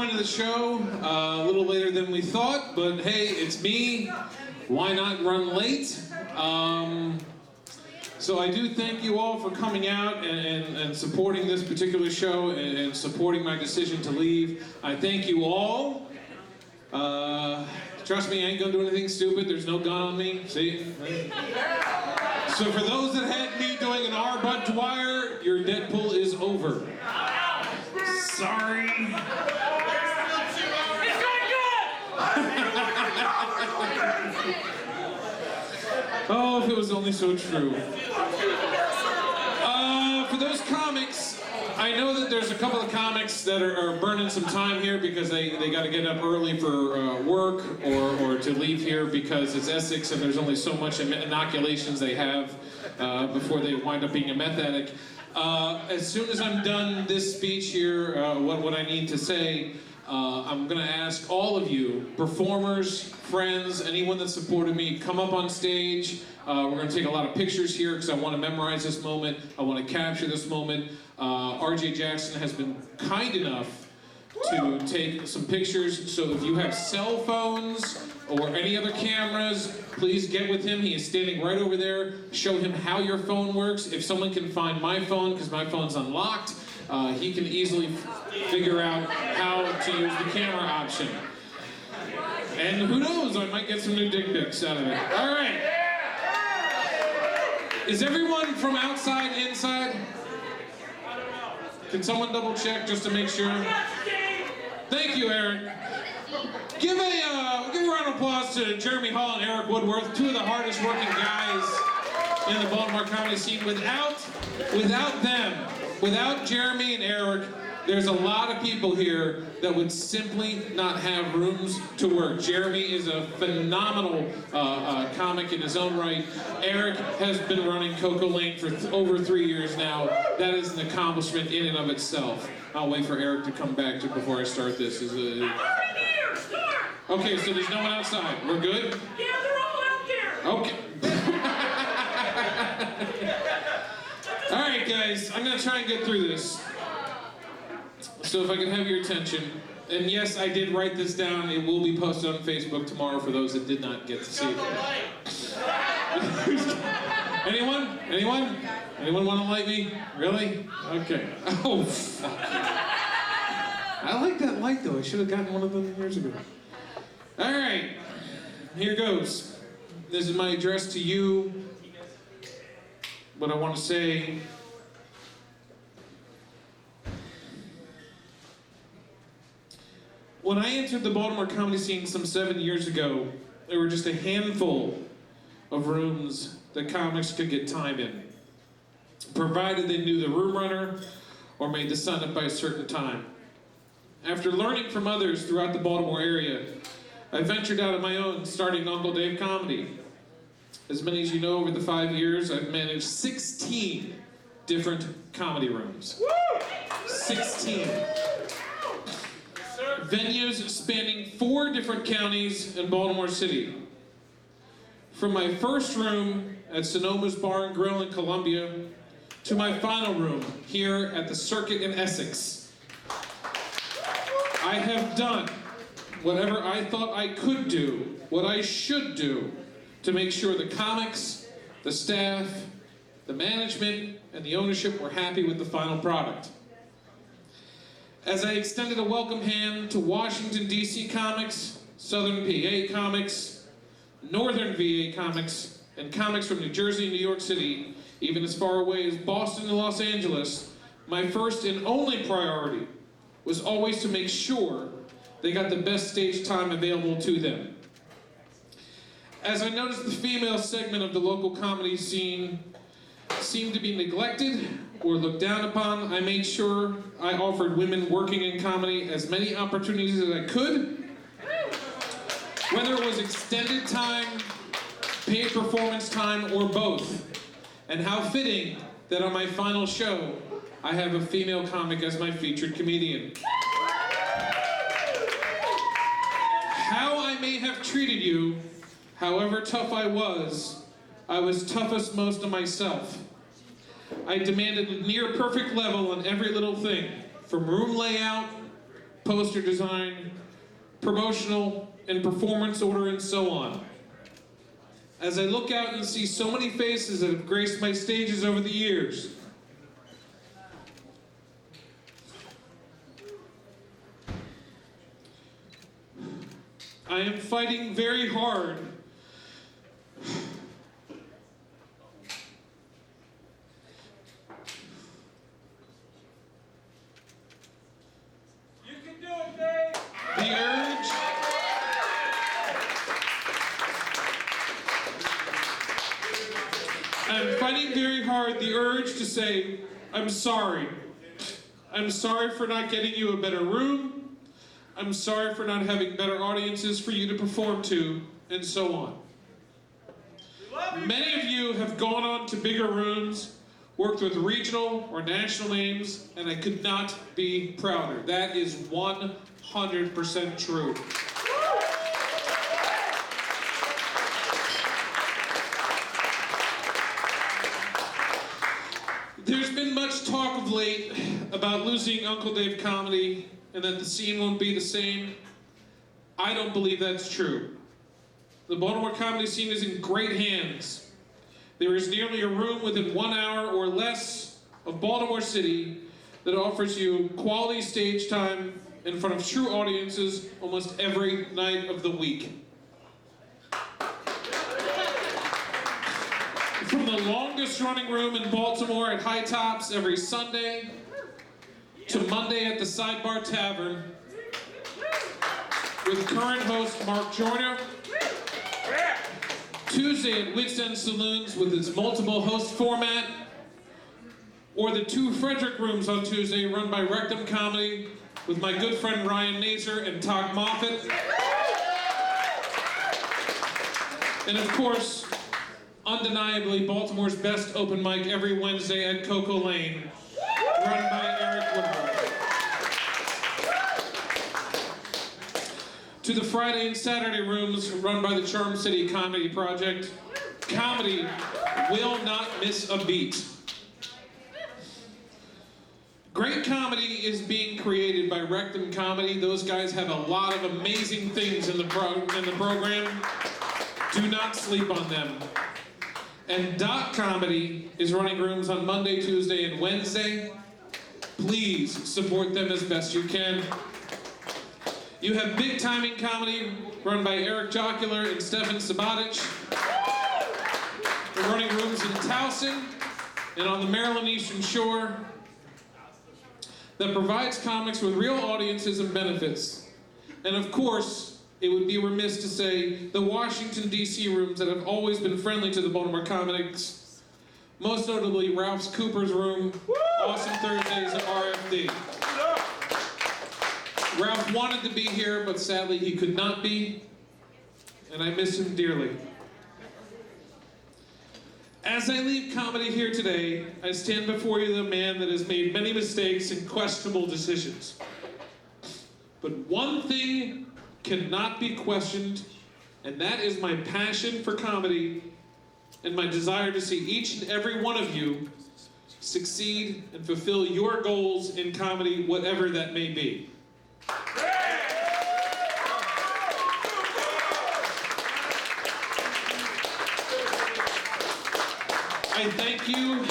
point of the show, a little later than we thought, but hey, it's me. Why not run late? So I do thank you all for coming out and supporting this particular show and supporting my decision to leave. I thank you all. Trust me, I ain't gonna do anything stupid. There's no gun on me. See? So for those that had me doing an R. Bud Dwyer, your Deadpool is over. Sorry. It's going good! Oh, if it was only so true. For those comics, I know that there's a couple of comics that are burning some time here because they got to get up early for work or to leave here because it's Essex and there's only so much inoculations they have before they wind up being a meth addict. As soon as I'm done this speech here, what I need to say, I'm going to ask all of you, performers, friends, anyone that supported me, come up on stage. We're going to take a lot of pictures here because I want to memorize this moment. I want to capture this moment. RJ Jackson has been kind enough to take some pictures, so if you have cell phones or any other cameras, please get with him. He is standing right over there. Show him how your phone works. If someone can find my phone, because my phone's unlocked, he can easily figure out how to use the camera option. And who knows, I might get some new dick pics out of it. All right. Is everyone from outside inside? Can someone double check just to make sure? Thank you, Eric. Give a round of applause to Jeremy Hall and Eric Woodworth, two of the hardest working guys in the Baltimore comedy scene. Without them, without Jeremy and Eric, there's a lot of people here that would simply not have rooms to work. Jeremy is a phenomenal comic in his own right. Eric has been running Coco Lane for over 3 years now. That is an accomplishment in and of itself. I'll wait for Eric to come back before I start this. I'm already here! Start! Okay, so there's no one outside. We're good? Yeah, they're all out there! Okay. All right, guys, I'm going to try and get through this. So if I can have your attention, and yes, I did write this down. It will be posted on Facebook tomorrow for those that did not get to see it. Anyone? Anyone? Anyone want to light me? Really? Okay. Oh, fuck. I like that light, though. I should have gotten one of them years ago. All right. Here goes. This is my address to you. What I want to say. When I entered the Baltimore comedy scene some 7 years ago, there were just a handful of rooms that comics could get time in, provided they knew the room runner or made the sign up by a certain time. After learning from others throughout the Baltimore area, I ventured out on my own, starting Uncle Dave Comedy. As many as you know, over the 5 years, I've managed 16 different comedy rooms. 16. Venues spanning 4 different counties in Baltimore City. From my first room at Sonoma's Bar and Grill in Columbia to my final room here at the Circuit in Essex. I have done whatever I thought I could do, what I should do, to make sure the comics, the staff, the management, and the ownership were happy with the final product. As I extended a welcome hand to Washington, D.C. comics, Southern PA comics, Northern VA comics, and comics from New Jersey and New York City, even as far away as Boston and Los Angeles, my first and only priority was always to make sure they got the best stage time available to them. As I noticed the female segment of the local comedy scene seemed to be neglected or looked down upon, I made sure I offered women working in comedy as many opportunities as I could, whether it was extended time, paid performance time, or both. And how fitting that on my final show, I have a female comic as my featured comedian. How I may have treated you, however tough I was toughest most of myself. I demanded a near perfect level on every little thing, from room layout poster design, promotional and performance order, and so on. As I look out and see so many faces that have graced my stages over the years, I am fighting very hard You can do it, Dave. the urge I'm fighting very hard the urge to say, I'm sorry. I'm sorry for not getting you a better room. I'm sorry for not having better audiences for you to perform to, and so on. Many of you have gone on to bigger rooms, worked with regional or national names, and I could not be prouder. That is 100% true. There's been much talk of late about losing Uncle Dave Comedy and that the scene won't be the same. I don't believe that's true. The Baltimore comedy scene is in great hands. There is nearly a room within 1 hour or less of Baltimore City that offers you quality stage time in front of true audiences almost every night of the week. From the longest running room in Baltimore at High Tops every Sunday, to Monday at the Sidebar Tavern, with current host Mark Joyner, Tuesday at Wits End Saloons with its multiple host format, or the 2 Frederick rooms on Tuesday run by Rectum Comedy with my good friend Ryan Nazer and Todd Moffat. And of course, undeniably, Baltimore's best open mic every Wednesday at Coco Lane, run by Eric Woodward. To the Friday and Saturday rooms run by the Charm City Comedy Project, comedy will not miss a beat. Great comedy is being created by Rectum Comedy. Those guys have a lot of amazing things in the program. Do not sleep on them. And Dot Comedy is running rooms on Monday, Tuesday, and Wednesday. Please support them as best you can. You have Big Timing Comedy run by Eric Jocular and Stefan Sabatic. They're running rooms in Towson and on the Maryland Eastern Shore that provides comics with real audiences and benefits. And of course, it would be remiss to say the Washington, D.C. rooms that have always been friendly to the Baltimore comics, most notably Ralph's Cooper's Room, Awesome Thursdays at RFD. Ralph wanted to be here, but sadly he could not be, and I miss him dearly. As I leave comedy here today, I stand before you the man that has made many mistakes and questionable decisions. But one thing cannot be questioned, and that is my passion for comedy and my desire to see each and every one of you succeed and fulfill your goals in comedy, whatever that may be. I thank you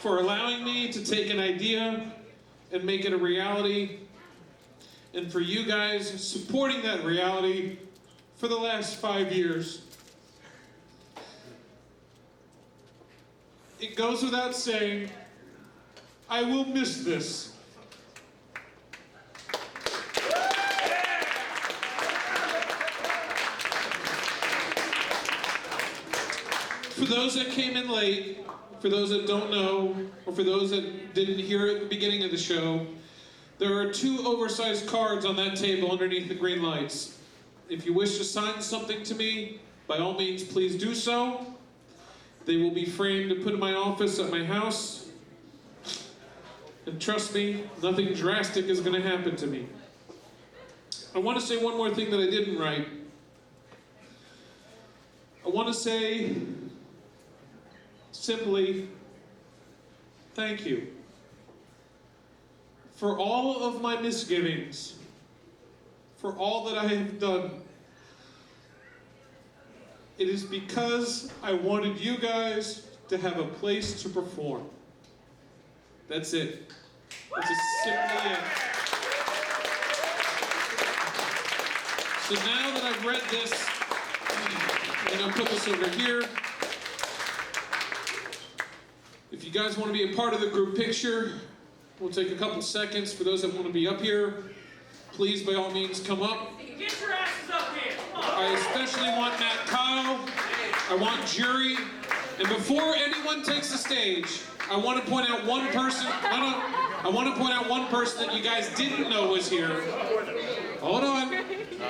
for allowing me to take an idea and make it a reality, and for you guys supporting that reality for the last 5 years. It goes without saying, I will miss this. For those that came in late, for those that don't know, or for those that didn't hear at the beginning of the show, there are 2 oversized cards on that table underneath the green lights. If you wish to sign something to me, by all means, please do so. They will be framed and put in my office at my house. And trust me, nothing drastic is going to happen to me. I want to say one more thing that I didn't write. I want to say simply, thank you for all of my misgivings, for all that I have done. It is because I wanted you guys to have a place to perform. That's it. That's just simply it. So now that I've read this, I'm going to put this over here. If you guys want to be a part of the group picture, we'll take a couple seconds. For those that want to be up here, please, by all means, come up. Get your asses up here. Come on. I especially want Matt Kyle. I want Jury. And before anyone takes the stage, I want to point out one person. I want to point out one person that you guys didn't know was here. Hold on.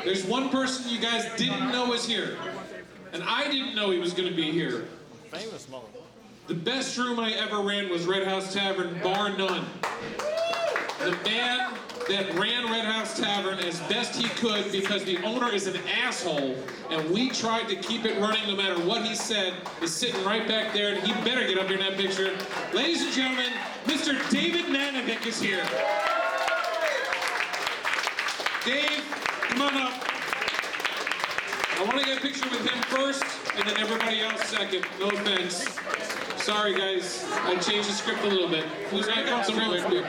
There's one person you guys didn't know was here. And I didn't know he was going to be here. Famous mother. The best room I ever ran was Red House Tavern, bar none. The man that ran Red House Tavern as best he could because the owner is an asshole, and we tried to keep it running no matter what he said, is sitting right back there, and he better get up here in that picture. Ladies and gentlemen, Mr. David Nanovic is here. Dave, come on up. I want to get a picture with him first, and then everybody else second. No offense. Sorry, guys. I changed the script a little bit. Who's that? Come somewhere with me.